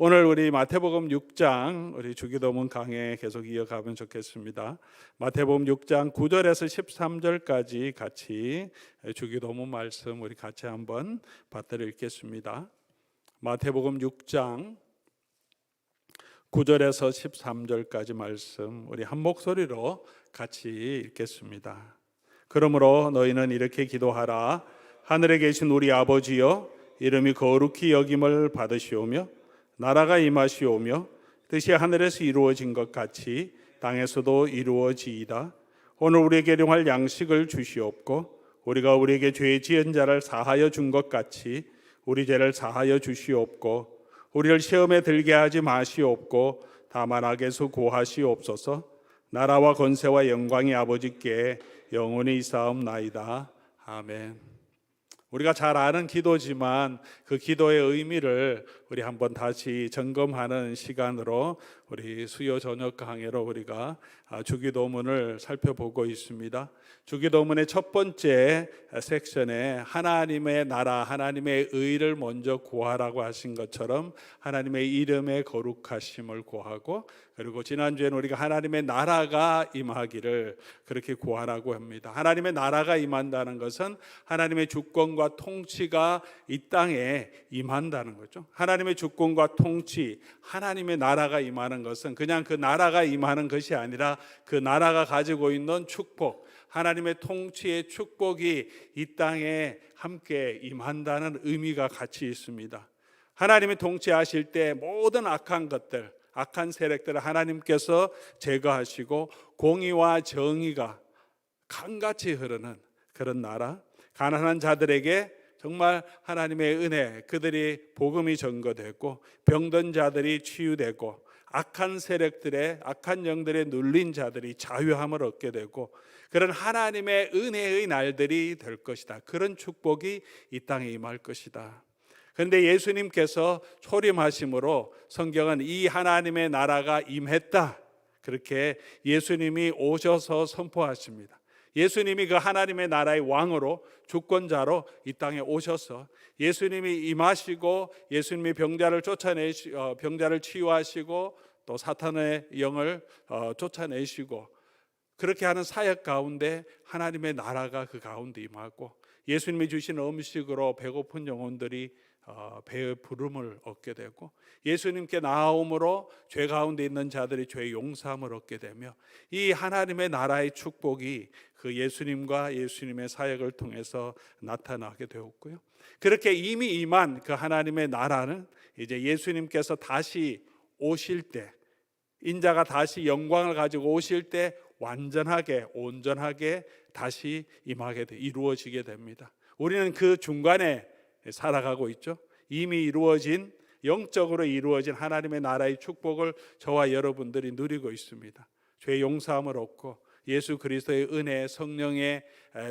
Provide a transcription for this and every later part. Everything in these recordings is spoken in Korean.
오늘 우리 마태복음 6장 우리 주기도문 강해 계속 이어가면 좋겠습니다. 마태복음 6장 9절에서 13절까지 같이 주기도문 말씀 우리 같이 한번 받들어 읽겠습니다. 마태복음 6장 9절에서 13절까지 말씀 우리 한 목소리로 같이 읽겠습니다. 그러므로 너희는 이렇게 기도하라. 하늘에 계신 우리 아버지여, 이름이 거룩히 여김을 받으시오며 나라가 임하시오며 뜻이 하늘에서 이루어진 것 같이 땅에서도 이루어지이다. 오늘 우리에게 일용할 양식을 주시옵고 우리가 우리에게 죄 지은 자를 사하여 준 것 같이 우리 죄를 사하여 주시옵고 우리를 시험에 들게 하지 마시옵고 다만 악에서 구하시옵소서. 나라와 권세와 영광이 아버지께 영원히 있사옵나이다. 아멘. 우리가 잘 아는 기도지만 그 기도의 의미를 우리 한번 다시 점검하는 시간으로 우리 수요 저녁 강해로 우리가 주기도문을 살펴보고 있습니다. 주기도문의 첫 번째 섹션에 하나님의 나라, 하나님의 의를 먼저 구하라고 하신 것처럼 하나님의 이름의 거룩하심을 구하고, 그리고 지난주에는 우리가 하나님의 나라가 임하기를 그렇게 구하라고 합니다. 하나님의 나라가 임한다는 것은 하나님의 주권과 통치가 이 땅에 임한다는 거죠. 하나님의 주권과 통치, 하나님의 나라가 임하는 것은 그냥 그 나라가 임하는 것이 아니라 그 나라가 가지고 있는 축복, 하나님의 통치의 축복이 이 땅에 함께 임한다는 의미가 같이 있습니다. 하나님이 통치하실 때 모든 악한 것들, 악한 세력들을 하나님께서 제거하시고 공의와 정의가 강같이 흐르는 그런 나라, 가난한 자들에게 정말 하나님의 은혜, 그들이 복음이 전거되고 병든 자들이 치유되고 악한 세력들의, 악한 영들의 눌린 자들이 자유함을 얻게 되고 그런 하나님의 은혜의 날들이 될 것이다. 그런 축복이 이 땅에 임할 것이다. 그런데 예수님께서 초림하심으로 성경은 이 하나님의 나라가 임했다, 그렇게 예수님이 오셔서 선포하십니다. 예수님이 그 하나님의 나라의 왕으로, 주권자로 이 땅에 오셔서 예수님이 임하시고 예수님이 병자를 치유하시고 또 사탄의 영을 쫓아내시고 그렇게 하는 사역 가운데 하나님의 나라가 그 가운데 임하고 예수님이 주신 음식으로 배고픈 영혼들이 배의 부름을 얻게 되고 예수님께 나아옴으로 죄 가운데 있는 자들이 죄의 용서함을 얻게 되며 이 하나님의 나라의 축복이 그 예수님과 예수님의 사역을 통해서 나타나게 되었고요. 그렇게 이미 임한 그 하나님의 나라는 이제 예수님께서 다시 오실 때, 인자가 다시 영광을 가지고 오실 때 완전하게, 온전하게 다시 임하게 이루어지게 됩니다. 우리는 그 중간에 살아가고 있죠. 이미 이루어진, 영적으로 이루어진 하나님의 나라의 축복을 저와 여러분들이 누리고 있습니다. 죄 용서함을 얻고 예수 그리스도의 은혜, 성령의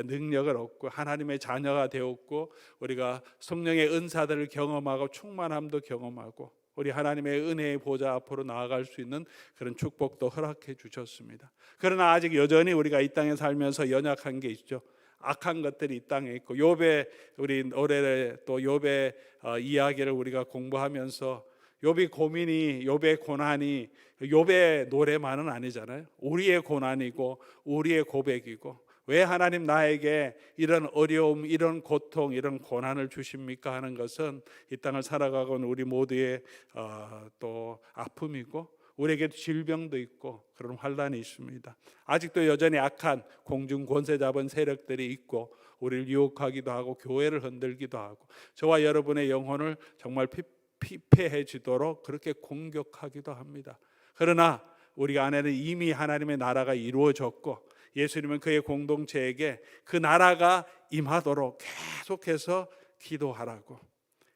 능력을 얻고 하나님의 자녀가 되었고 우리가 성령의 은사들을 경험하고 충만함도 경험하고 우리 하나님의 은혜의 보좌 앞으로 나아갈 수 있는 그런 축복도 허락해 주셨습니다. 그러나 아직 여전히 우리가 이 땅에 살면서 연약한 게 있죠. 악한 것들이 이 땅에 있고 욥의, 우리 올해 또 욥의 이야기를 우리가 공부하면서 욥의 고민이, 욥의 고난이 욥의 노래만은 아니잖아요. 우리의 고난이고 우리의 고백이고 왜 하나님 나에게 이런 어려움, 이런 고통, 이런 고난을 주십니까 하는 것은 이 땅을 살아가고 있는 우리 모두의 또 아픔이고 우리에게도 질병도 있고 그런 환란이 있습니다. 아직도 여전히 악한 공중 권세 잡은 세력들이 있고 우리를 유혹하기도 하고 교회를 흔들기도 하고 저와 여러분의 영혼을 정말 피폐해지도록 그렇게 공격하기도 합니다. 그러나 우리 안에는 이미 하나님의 나라가 이루어졌고 예수님은 그의 공동체에게 그 나라가 임하도록 계속해서 기도하라고,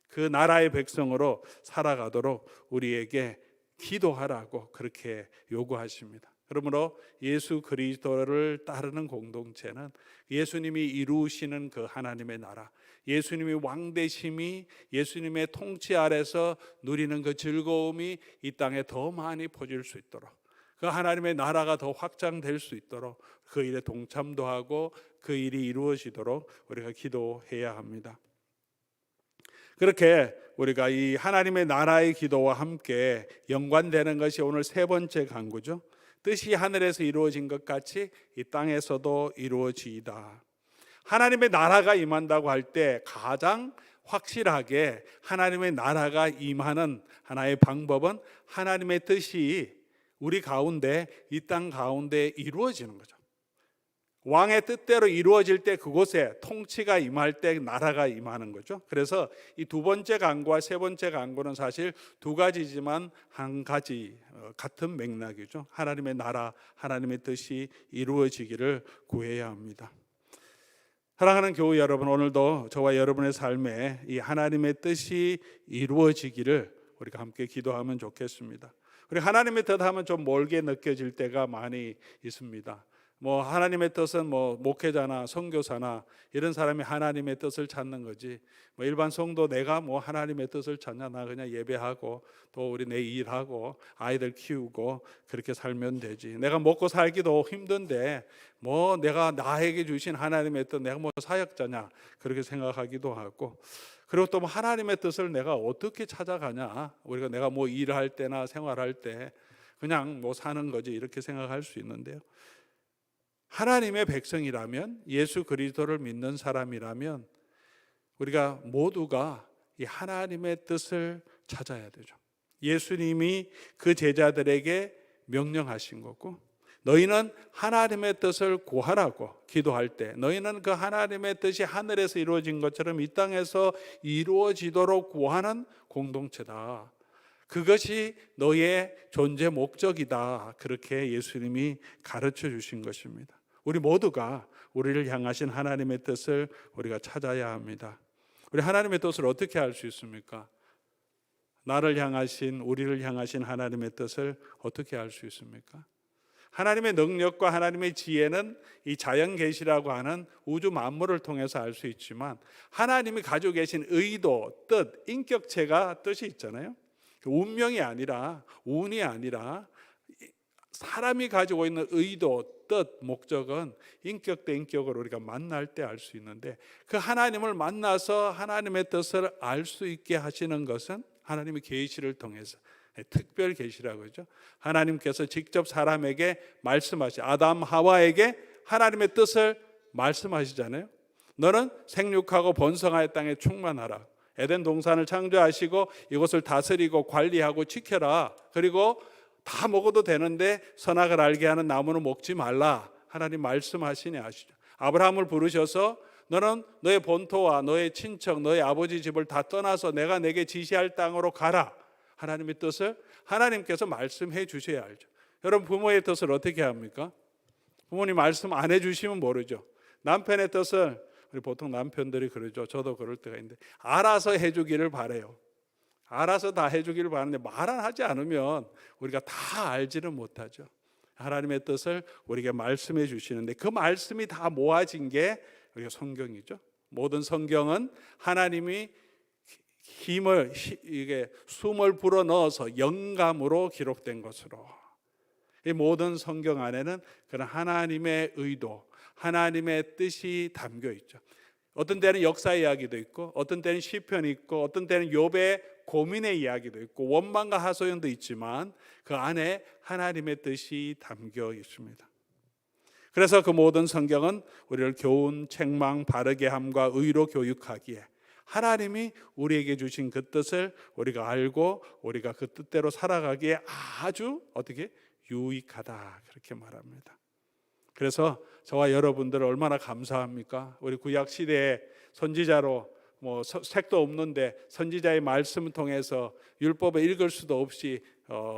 그 나라의 백성으로 살아가도록 우리에게 기도하라고 그렇게 요구하십니다. 그러므로 예수 그리스도를 따르는 공동체는 예수님이 이루시는 그 하나님의 나라, 예수님이 왕되심이, 예수님의 통치 아래서 누리는 그 즐거움이 이 땅에 더 많이 퍼질 수 있도록, 그 하나님의 나라가 더 확장될 수 있도록 그 일에 동참도 하고 그 일이 이루어지도록 우리가 기도해야 합니다. 그렇게 우리가 이 하나님의 나라의 기도와 함께 연관되는 것이 오늘 세 번째 간구죠. 뜻이 하늘에서 이루어진 것 같이 이 땅에서도 이루어지이다. 하나님의 나라가 임한다고 할 때 가장 확실하게 하나님의 나라가 임하는 하나의 방법은 하나님의 뜻이 우리 가운데, 이 땅 가운데 이루어지는 거죠. 왕의 뜻대로 이루어질 때 그곳에 통치가 임할 때 나라가 임하는 거죠. 그래서 이 두 번째 간구와 세 번째 간구는 사실 두 가지지만 한 가지 같은 맥락이죠. 하나님의 나라, 하나님의 뜻이 이루어지기를 구해야 합니다. 사랑하는 교우 여러분, 오늘도 저와 여러분의 삶에 이 하나님의 뜻이 이루어지기를 우리가 함께 기도하면 좋겠습니다. 우리 하나님의 뜻 하면 좀 멀게 느껴질 때가 많이 있습니다. 하나님의 뜻은 목회자나 선교사나 이런 사람이 하나님의 뜻을 찾는 거지, 일반 성도 내가 하나님의 뜻을 찾냐, 나 그냥 예배하고 또 우리 내 일하고 아이들 키우고 그렇게 살면 되지. 내가 먹고 살기도 힘든데 내가 나에게 주신 하나님의 뜻, 내가 사역자냐 그렇게 생각하기도 하고, 그리고 또 하나님의 뜻을 내가 어떻게 찾아가냐, 우리가 내가 일할 때나 생활할 때 그냥 사는 거지 이렇게 생각할 수 있는데요. 하나님의 백성이라면, 예수 그리스도를 믿는 사람이라면 우리가 모두가 이 하나님의 뜻을 찾아야 되죠. 예수님이 그 제자들에게 명령하신 거고, 너희는 하나님의 뜻을 구하라고 기도할 때 너희는 그 하나님의 뜻이 하늘에서 이루어진 것처럼 이 땅에서 이루어지도록 구하는 공동체다. 그것이 너의 존재 목적이다. 그렇게 예수님이 가르쳐 주신 것입니다. 우리 모두가 우리를 향하신 하나님의 뜻을 우리가 찾아야 합니다. 우리 하나님의 뜻을 어떻게 알 수 있습니까? 나를 향하신, 우리를 향하신 하나님의 뜻을 어떻게 알 수 있습니까? 하나님의 능력과 하나님의 지혜는 이 자연 계시라고 하는 우주 만물을 통해서 알 수 있지만, 하나님이 가지고 계신 의도, 뜻, 인격체가 뜻이 있잖아요. 운명이 아니라, 운이 아니라 사람이 가지고 있는 의도, 뜻, 목적은 인격 대 인격으로 우리가 만날 때 알 수 있는데, 그 하나님을 만나서 하나님의 뜻을 알 수 있게 하시는 것은 하나님의 계시를 통해서, 특별 계시라고 하죠. 하나님께서 직접 사람에게 아담 하와에게 하나님의 뜻을 말씀하시잖아요. 너는 생육하고 번성하여 땅에 충만하라. 에덴 동산을 창조하시고 이것을 다스리고 관리하고 지켜라. 그리고 다 먹어도 되는데 선악을 알게 하는 나무는 먹지 말라. 하나님 말씀하시니 아시죠? 아브라함을 부르셔서 너는 너의 본토와 너의 친척, 너의 아버지 집을 다 떠나서 내가 내게 지시할 땅으로 가라. 하나님의 뜻을 하나님께서 말씀해 주셔야 알죠. 여러분, 부모의 뜻을 어떻게 합니까? 부모님 말씀 안 해주시면 모르죠. 남편의 뜻을, 우리 보통 남편들이 그러죠. 저도 그럴 때가 있는데, 알아서 해주기를 바래요. 알아서 다 해주기를 바라는데 말은 하지 않으면 우리가 다 알지는 못하죠. 하나님의 뜻을 우리에게 말씀해 주시는데, 그 말씀이 다 모아진 게 우리가 성경이죠. 모든 성경은 하나님이 숨을 불어 넣어서 영감으로 기록된 것으로, 이 모든 성경 안에는 그런 하나님의 의도, 하나님의 뜻이 담겨 있죠. 어떤 때는 역사 이야기도 있고, 어떤 때는 시편이 있고, 어떤 때는 욥의 고민의 이야기도 있고, 원망과 하소연도 있지만 그 안에 하나님의 뜻이 담겨 있습니다. 그래서 그 모든 성경은 우리를 교훈, 책망, 바르게 함과 의로 교육하기에 하나님이 우리에게 주신 그 뜻을 우리가 알고 우리가 그 뜻대로 살아가기에 아주 어떻게 유익하다, 그렇게 말합니다. 그래서 저와 여러분들 얼마나 감사합니까? 우리 구약 시대에 선지자로 책도 없는데 선지자의 말씀을 통해서 율법을 읽을 수도 없이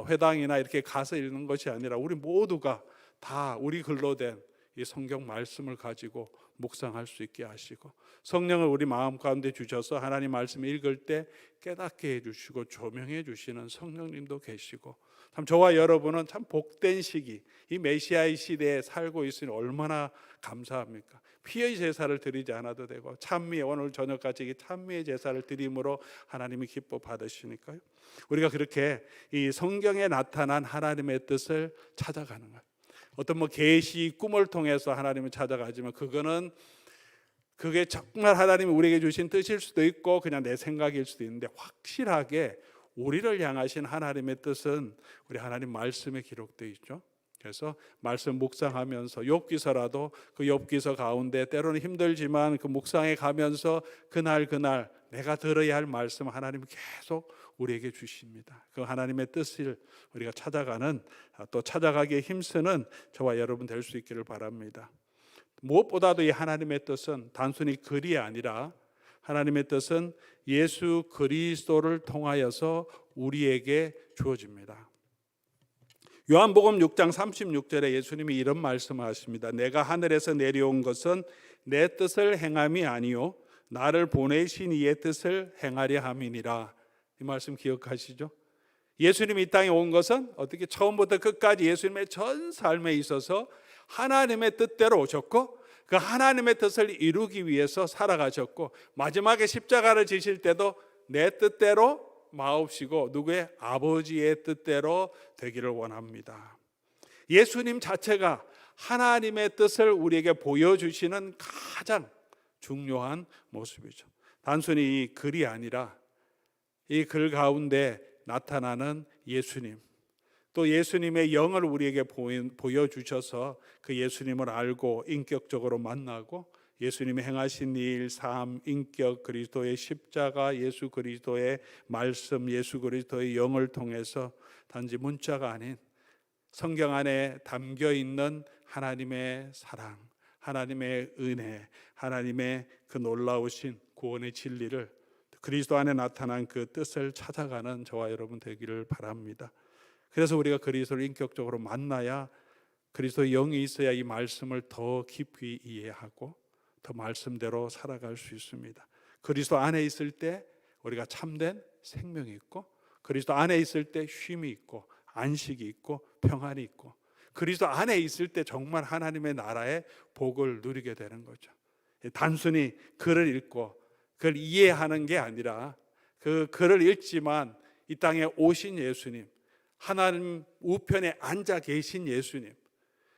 회당이나 이렇게 가서 읽는 것이 아니라 우리 모두가 다 우리 글로 된 이 성경 말씀을 가지고 묵상할 수 있게 하시고, 성령을 우리 마음 가운데 주셔서 하나님 말씀 읽을 때 깨닫게 해주시고 조명해 주시는 성령님도 계시고, 참 저와 여러분은 참 복된 시기, 이 메시아의 시대에 살고 있으니 얼마나 감사합니까? 피의 제사를 드리지 않아도 되고, 찬미, 오늘 저녁까지 찬미의 제사를 드림으로 하나님이 기뻐 받으시니까요. 우리가 그렇게 이 성경에 나타난 하나님의 뜻을 찾아가는 것, 어떤 계시, 꿈을 통해서 하나님을 찾아가지만 그거는 그게 정말 하나님이 우리에게 주신 뜻일 수도 있고 그냥 내 생각일 수도 있는데, 확실하게 우리를 향하신 하나님의 뜻은 우리 하나님 말씀에 기록되어 있죠. 그래서 말씀 묵상하면서 욥기서라도 그 욥기서 가운데 때로는 힘들지만 그 묵상에 가면서 그날 내가 들어야 할 말씀 하나님이 계속 우리에게 주십니다. 그 하나님의 뜻을 우리가 찾아가는, 또 찾아가기에 힘쓰는 저와 여러분 될 수 있기를 바랍니다. 무엇보다도 이 하나님의 뜻은 단순히 글이 아니라 하나님의 뜻은 예수 그리스도를 통하여서 우리에게 주어집니다. 요한복음 6장 36절에 예수님이 이런 말씀을 하십니다. 내가 하늘에서 내려온 것은 내 뜻을 행함이 아니요 나를 보내신 이의 뜻을 행하려 함이니라. 이 말씀 기억하시죠? 예수님이 이 땅에 온 것은 어떻게 처음부터 끝까지 예수님의 전 삶에 있어서 하나님의 뜻대로 오셨고, 그 하나님의 뜻을 이루기 위해서 살아가셨고, 마지막에 십자가를 지실 때도 내 뜻대로 마옵시고 누구의? 아버지의 뜻대로 되기를 원합니다. 예수님 자체가 하나님의 뜻을 우리에게 보여주시는 가장 중요한 모습이죠. 단순히 이 글이 아니라 이 글 가운데 나타나는 예수님, 또 예수님의 영을 우리에게 보여주셔서 그 예수님을 알고 인격적으로 만나고 예수님이 행하신 일, 삶, 인격, 그리스도의 십자가, 예수 그리스도의 말씀, 예수 그리스도의 영을 통해서 단지 문자가 아닌 성경 안에 담겨 있는 하나님의 사랑, 하나님의 은혜, 하나님의 그 놀라우신 구원의 진리를, 그리스도 안에 나타난 그 뜻을 찾아가는 저와 여러분 되기를 바랍니다. 그래서 우리가 그리스도를 인격적으로 만나야, 그리스도의 영이 있어야 이 말씀을 더 깊이 이해하고 더 말씀대로 살아갈 수 있습니다. 그리스도 안에 있을 때 우리가 참된 생명이 있고, 그리스도 안에 있을 때 쉼이 있고 안식이 있고 평안이 있고, 그리스도 안에 있을 때 정말 하나님의 나라의 복을 누리게 되는 거죠. 단순히 글을 읽고 그걸 이해하는 게 아니라 그 글을 읽지만 이 땅에 오신 예수님, 하나님 우편에 앉아 계신 예수님,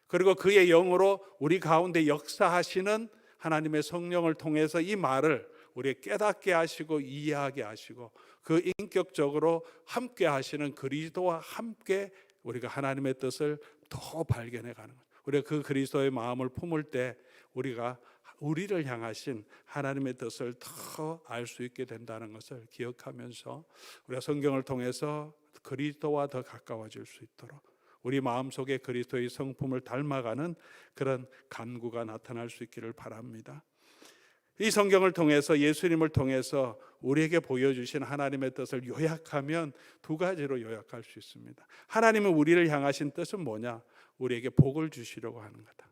그리고 그의 영으로 우리 가운데 역사하시는 하나님의 성령을 통해서 이 말을 우리에게 깨닫게 하시고 이해하게 하시고 그 인격적으로 함께 하시는 그리스도와 함께 우리가 하나님의 뜻을 더 발견해 가는 거죠. 우리가 그 그리스도의 마음을 품을 때 우리가 우리를 향하신 하나님의 뜻을 더 알 수 있게 된다는 것을 기억하면서 우리가 성경을 통해서 그리스도와 더 가까워질 수 있도록 우리 마음속에 그리스도의 성품을 닮아가는 그런 간구가 나타날 수 있기를 바랍니다. 이 성경을 통해서, 예수님을 통해서 우리에게 보여주신 하나님의 뜻을 요약하면 두 가지로 요약할 수 있습니다. 하나님은 우리를 향하신 뜻은 뭐냐? 우리에게 복을 주시려고 하는 거다.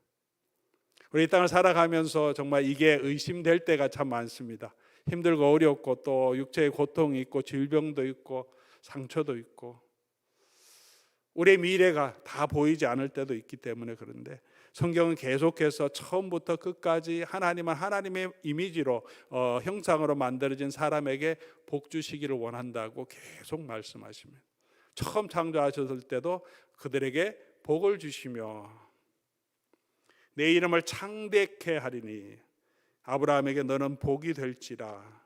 우리 이 땅을 살아가면서 정말 이게 의심될 때가 참 많습니다. 힘들고 어렵고 또 육체의 고통이 있고 질병도 있고 상처도 있고 우리의 미래가 다 보이지 않을 때도 있기 때문에 그런데 성경은 계속해서 처음부터 끝까지 하나님은 하나님의 이미지로 형상으로 만들어진 사람에게 복 주시기를 원한다고 계속 말씀하십니다. 처음 창조하셨을 때도 그들에게 복을 주시며 내 이름을 창대케 하리니 아브라함에게 너는 복이 될지라.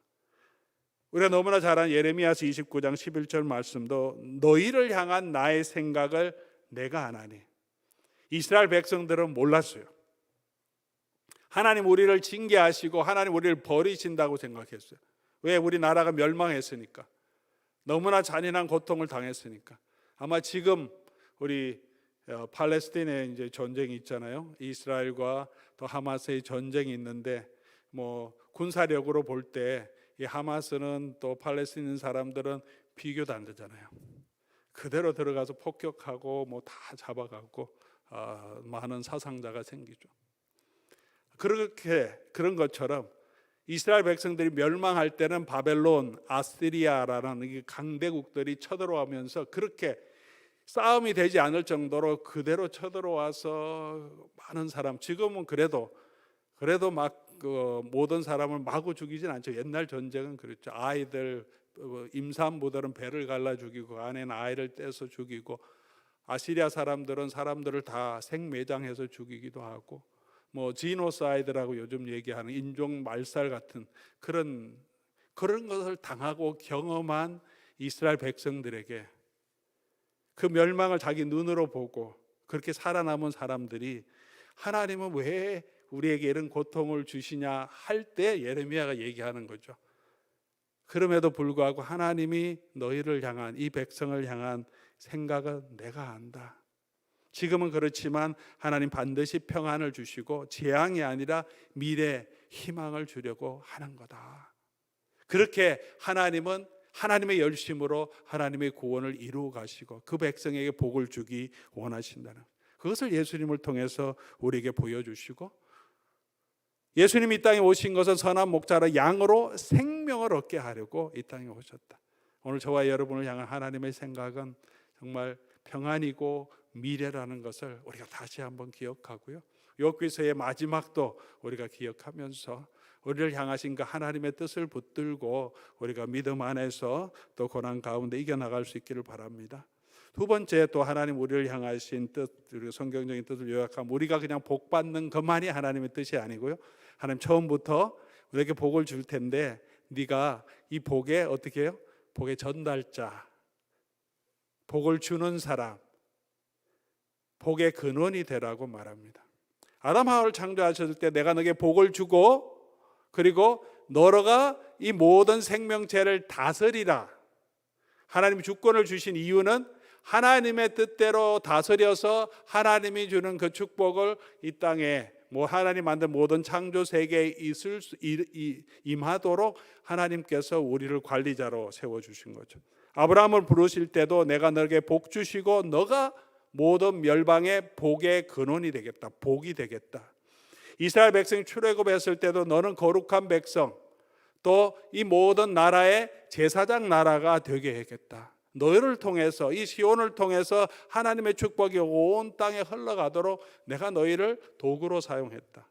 우리가 너무나 잘 아는 예레미야서 29장 11절 말씀도 너희를 향한 나의 생각을 내가 아나니. 이스라엘 백성들은 몰랐어요. 하나님 우리를 징계하시고 하나님 우리를 버리신다고 생각했어요. 왜? 우리 나라가 멸망했으니까. 너무나 잔인한 고통을 당했으니까. 아마 지금 우리 팔레스타인에 이제 전쟁이 있잖아요. 이스라엘과 또 하마스의 전쟁이 있는데 뭐 군사력으로 볼 때 이 하마스는 또 팔레스타인 사람들은 비교도 안 되잖아요. 그대로 들어가서 폭격하고 뭐 다 잡아가고 많은 사상자가 생기죠. 그런 것처럼 이스라엘 백성들이 멸망할 때는 바벨론, 아시리아라는 이 강대국들이 쳐들어오면서 그렇게 싸움이 되지 않을 정도로 그대로 쳐들어와서 많은 사람, 지금은 그래도 막 그 모든 사람을 마구 죽이진 않죠. 옛날 전쟁은 그랬죠. 아이들, 임산부들은 배를 갈라 죽이고 안에는 아이를 떼서 죽이고, 아시리아 사람들은 사람들을 다 생매장해서 죽이기도 하고, 뭐 지노사이드라고 요즘 얘기하는 인종 말살 같은 그런 것을 당하고 경험한 이스라엘 백성들에게 그 멸망을 자기 눈으로 보고 그렇게 살아남은 사람들이 하나님은 왜 우리에게 이런 고통을 주시냐 할 때 예레미야가 얘기하는 거죠. 그럼에도 불구하고 하나님이 너희를 향한, 이 백성을 향한 생각은 내가 안다. 지금은 그렇지만 하나님 반드시 평안을 주시고 재앙이 아니라 미래 희망을 주려고 하는 거다. 그렇게 하나님은 하나님의 열심으로 하나님의 구원을 이루어 가시고 그 백성에게 복을 주기 원하신다는, 그것을 예수님을 통해서 우리에게 보여주시고, 예수님이 이 땅에 오신 것은 선한 목자로 양으로 생명을 얻게 하려고 이 땅에 오셨다. 오늘 저와 여러분을 향한 하나님의 생각은 정말 평안이고 미래라는 것을 우리가 다시 한번 기억하고요, 욥기서의 마지막도 우리가 기억하면서 우리를 향하신 그 하나님의 뜻을 붙들고 우리가 믿음 안에서 또 고난 가운데 이겨나갈 수 있기를 바랍니다. 두 번째, 또 하나님 우리를 향하신 뜻, 우리 성경적인 뜻을 요약하면 우리가 그냥 복 받는 것만이 하나님의 뜻이 아니고요, 하나님 처음부터 우리에게 복을 줄 텐데 네가 이 복에 어떻게 해요? 복의 전달자, 복을 주는 사람, 복의 근원이 되라고 말합니다. 아담 하와를 창조하셨을 때 내가 너에게 복을 주고 그리고 너가 이 모든 생명체를 다스리라. 하나님이 주권을 주신 이유는 하나님의 뜻대로 다스려서 하나님이 주는 그 축복을 이 땅에 하나님 만든 모든 창조 세계에 임하도록 하나님께서 우리를 관리자로 세워주신 거죠. 아브라함을 부르실 때도 내가 너에게 복 주시고 너가 모든 멸방의 복의 근원이 되겠다, 복이 되겠다. 이스라엘 백성이 출애굽했을 때도 너는 거룩한 백성, 또 이 모든 나라의 제사장 나라가 되게 하겠다. 너희를 통해서, 이 시온을 통해서 하나님의 축복이 온 땅에 흘러가도록 내가 너희를 도구로 사용했다.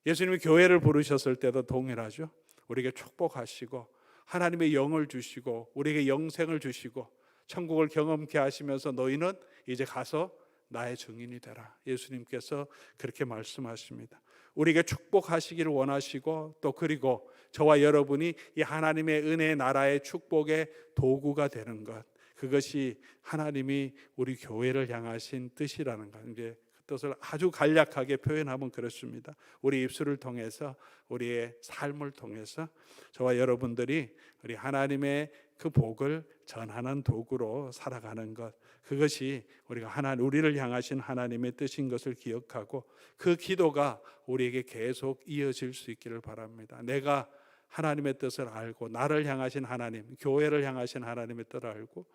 예수님이 교회를 부르셨을 때도 동일하죠. 우리에게 축복하시고 하나님의 영을 주시고 우리에게 영생을 주시고 천국을 경험케 하시면서 너희는 이제 가서 나의 증인이 되라. 예수님께서 그렇게 말씀하십니다. 우리에게 축복하시기를 원하시고, 또 그리고 저와 여러분이 이 하나님의 은혜의 나라의 축복의 도구가 되는 것, 그것이 하나님이 우리 교회를 향하신 뜻이라는 것. 이제 그 뜻을 아주 간략하게 표현하면 그렇습니다. 우리 입술을 통해서, 우리의 삶을 통해서 저와 여러분들이 우리 하나님의 그 복을 전하는 도구로 살아가는 것, 그것이 우리를 향하신 하나님의 뜻인 것을 기억하고 그 기도가 우리에게 계속 이어질 수 있기를 바랍니다. 내가 하나님의 뜻을 알고 나를 향하신 하나님, 교회를 향하신 하나님의 뜻을 알고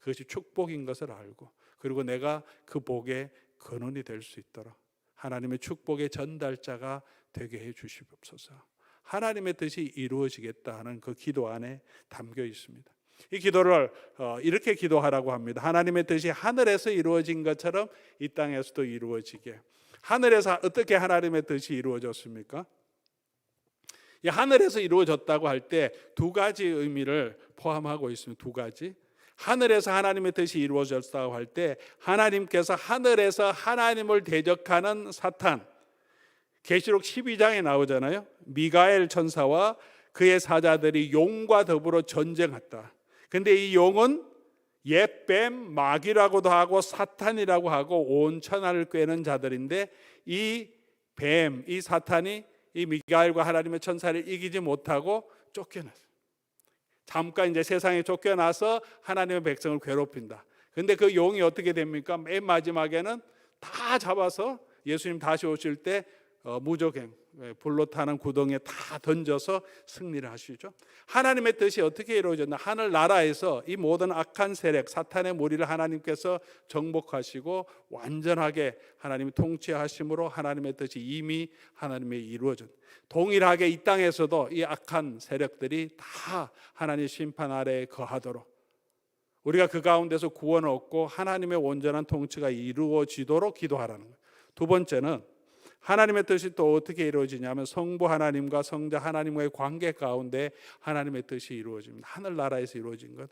그것이 축복인 것을 알고, 그리고 내가 그 복의 근원이 될 수 있도록 하나님의 축복의 전달자가 되게 해 주시옵소서. 하나님의 뜻이 이루어지겠다 하는 그 기도 안에 담겨 있습니다. 이 기도를 이렇게 기도하라고 합니다. 하나님의 뜻이 하늘에서 이루어진 것처럼 이 땅에서도 이루어지게. 하늘에서 어떻게 하나님의 뜻이 이루어졌습니까? 이 하늘에서 이루어졌다고 할 때 두 가지 의미를 포함하고 있습니다. 두 가지. 하늘에서 하나님의 뜻이 이루어졌다고 할 때 하나님께서 하늘에서 하나님을 대적하는 사탄, 계시록 12장에 나오잖아요. 미가엘 천사와 그의 사자들이 용과 더불어 전쟁했다. 근데 이 용은 옛뱀, 마귀라고도 하고 사탄이라고 하고 온 천하를 꿰는 자들인데, 이 뱀, 이 사탄이 이 미가엘과 하나님의 천사를 이기지 못하고 쫓겨났어요. 잠깐 이제 세상에 쫓겨나서 하나님의 백성을 괴롭힌다. 근데 그 용이 어떻게 됩니까? 맨 마지막에는 다 잡아서 예수님 다시 오실 때 무적행, 불로 타는 구덩이에 다 던져서 승리를 하시죠. 하나님의 뜻이 어떻게 이루어졌나? 하늘나라에서 이 모든 악한 세력, 사탄의 무리를 하나님께서 정복하시고 완전하게 하나님이 통치하심으로 하나님의 뜻이 이미 하나님의 이루어졌. 동일하게 이 땅에서도 이 악한 세력들이 다 하나님의 심판 아래에 거하도록 우리가 그 가운데서 구원을 얻고 하나님의 온전한 통치가 이루어지도록 기도하라는 거예요. 두 번째는 하나님의 뜻이 또 어떻게 이루어지냐면 성부 하나님과 성자 하나님과의 관계 가운데 하나님의 뜻이 이루어집니다. 하늘나라에서 이루어진 것.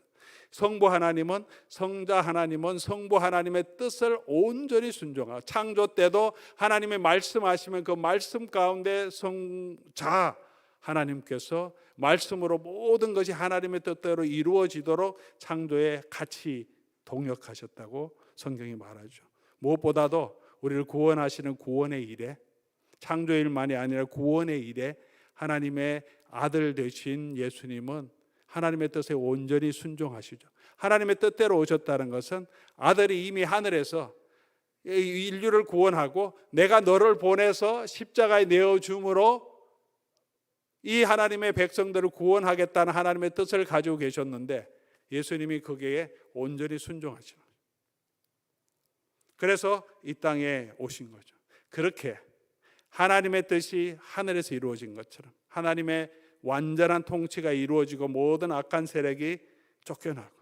성부 하나님은 성자 하나님은 성부 하나님의 뜻을 온전히 순종하고, 창조 때도 하나님의 말씀하시면 그 말씀 가운데 성자 하나님께서 말씀으로 모든 것이 하나님의 뜻대로 이루어지도록 창조에 같이 동역하셨다고 성경이 말하죠. 무엇보다도 우리를 구원하시는 구원의 일에, 창조의 일만이 아니라 구원의 일에 하나님의 아들 되신 예수님은 하나님의 뜻에 온전히 순종하시죠. 하나님의 뜻대로 오셨다는 것은 아들이 이미 하늘에서 인류를 구원하고 내가 너를 보내서 십자가에 내어줌으로 이 하나님의 백성들을 구원하겠다는 하나님의 뜻을 가지고 계셨는데 예수님이 거기에 온전히 순종하시는 거죠. 그래서 이 땅에 오신 거죠. 그렇게 하나님의 뜻이 하늘에서 이루어진 것처럼 하나님의 완전한 통치가 이루어지고 모든 악한 세력이 쫓겨나고,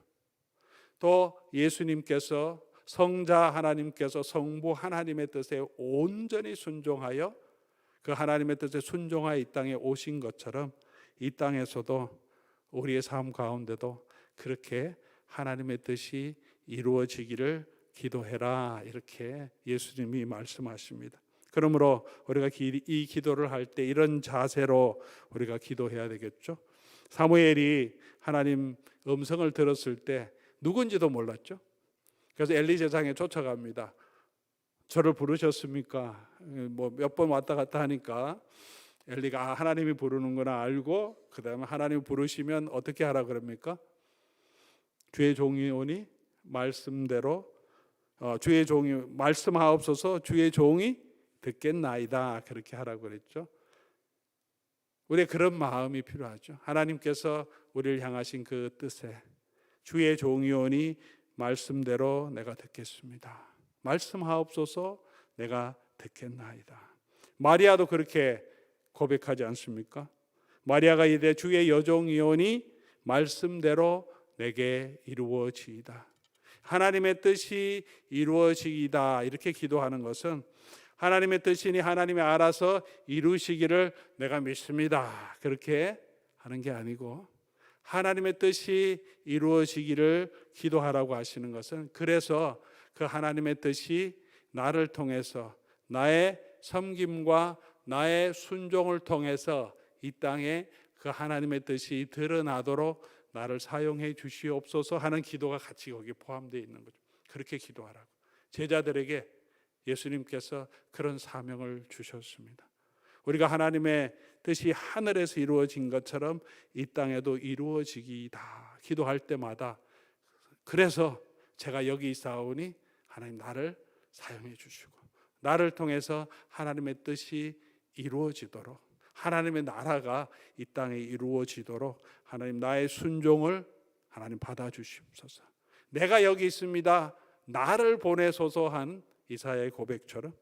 또 예수님께서 성자 하나님께서 성부 하나님의 뜻에 온전히 순종하여 그 하나님의 뜻에 순종하여 이 땅에 오신 것처럼 이 땅에서도 우리의 삶 가운데도 그렇게 하나님의 뜻이 이루어지기를 기도해라, 이렇게 예수님이 말씀하십니다. 그러므로 우리가 이 기도를 할 때 이런 자세로 우리가 기도해야 되겠죠. 사무엘이 하나님 음성을 들었을 때 누군지도 몰랐죠. 그래서 엘리 제사장에 쫓아갑니다. 저를 부르셨습니까? 뭐 몇 번 왔다 갔다 하니까 엘리가 하나님이 부르는구나 알고, 그 다음에 하나님이 부르시면 어떻게 하라 그럽니까? 주의 종이 오니 말씀대로 주의 종이 말씀하옵소서 주의 종이 듣겠나이다, 그렇게 하라고 그랬죠. 우리의 그런 마음이 필요하죠. 하나님께서 우리를 향하신 그 뜻에 주의 종이 오니 말씀대로 내가 듣겠습니다. 말씀하옵소서 내가 듣겠나이다. 마리아도 그렇게 고백하지 않습니까? 마리아가 이르되 주의 여종이 오니 말씀대로 내게 이루어지이다. 하나님의 뜻이 이루어지이다, 이렇게 기도하는 것은 하나님의 뜻이니 하나님이 알아서 이루시기를 내가 믿습니다, 그렇게 하는 게 아니고, 하나님의 뜻이 이루어지기를 기도하라고 하시는 것은 그래서 그 하나님의 뜻이 나를 통해서 나의 섬김과 나의 순종을 통해서 이 땅에 그 하나님의 뜻이 드러나도록 나를 사용해 주시옵소서 하는 기도가 같이 거기 포함되어 있는 거죠. 그렇게 기도하라고 제자들에게 예수님께서 그런 사명을 주셨습니다. 우리가 하나님의 뜻이 하늘에서 이루어진 것처럼 이 땅에도 이루어지기다 기도할 때마다, 그래서 제가 여기 있사오니 하나님 나를 사용해 주시고 나를 통해서 하나님의 뜻이 이루어지도록, 하나님의 나라가 이 땅에 이루어지도록 하나님 나의 순종을 하나님 받아주시옵소서. 내가 여기 있습니다, 나를 보내소서 한 이사야의 고백처럼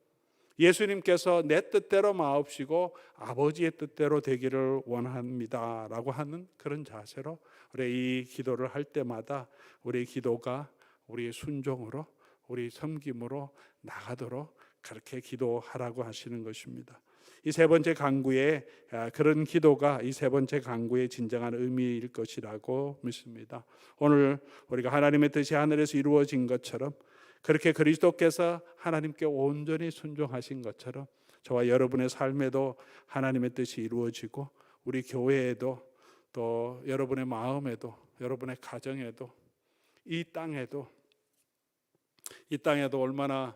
예수님께서 내 뜻대로 마옵시고 아버지의 뜻대로 되기를 원합니다 라고 하는 그런 자세로 우리 이 기도를 할 때마다 우리의 기도가 우리의 순종으로 우리 섬김으로 나가도록 그렇게 기도하라고 하시는 것입니다. 이 세 번째 간구에 그런 기도가 이 세 번째 간구의 진정한 의미일 것이라고 믿습니다. 오늘 우리가 하나님의 뜻이 하늘에서 이루어진 것처럼 그렇게 그리스도께서 하나님께 온전히 순종하신 것처럼 저와 여러분의 삶에도 하나님의 뜻이 이루어지고 우리 교회에도 또 여러분의 마음에도 여러분의 가정에도 이 땅에도 얼마나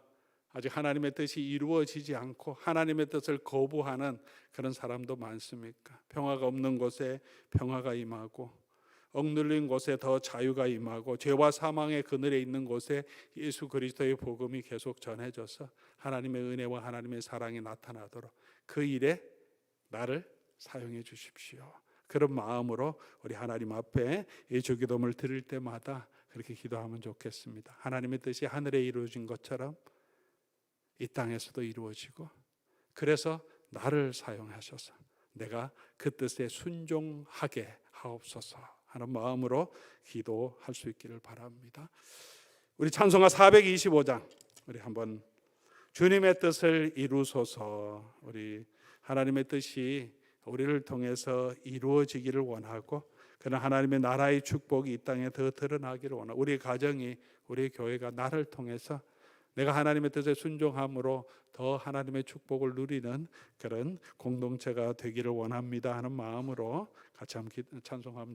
아직 하나님의 뜻이 이루어지지 않고 하나님의 뜻을 거부하는 그런 사람도 많습니까? 평화가 없는 곳에 평화가 임하고 억눌린 곳에 더 자유가 임하고 죄와 사망의 그늘에 있는 곳에 예수 그리스도의 복음이 계속 전해져서 하나님의 은혜와 하나님의 사랑이 나타나도록 그 일에 나를 사용해 주십시오. 그런 마음으로 우리 하나님 앞에 이 주기도문을 드릴 때마다 그렇게 기도하면 좋겠습니다. 하나님의 뜻이 하늘에 이루어진 것처럼 이 땅에서도 이루어지고, 그래서 나를 사용하셔서 내가 그 뜻에 순종하게 하옵소서 하는 마음으로 기도할 수 있기를 바랍니다. 우리 찬송가 425장 우리 한번 주님의 뜻을 이루소서. 우리 하나님의 뜻이 우리를 통해서 이루어지기를 원하고, 그런 하나님의 나라의 축복이 이 땅에 더 드러나기를 원하고, 우리 가정이, 우리 교회가 나를 통해서 내가 하나님의 뜻에 순종함으로 더 하나님의 축복을 누리는 그런 공동체가 되기를 원합니다 하는 마음으로 같이 한번 찬송하면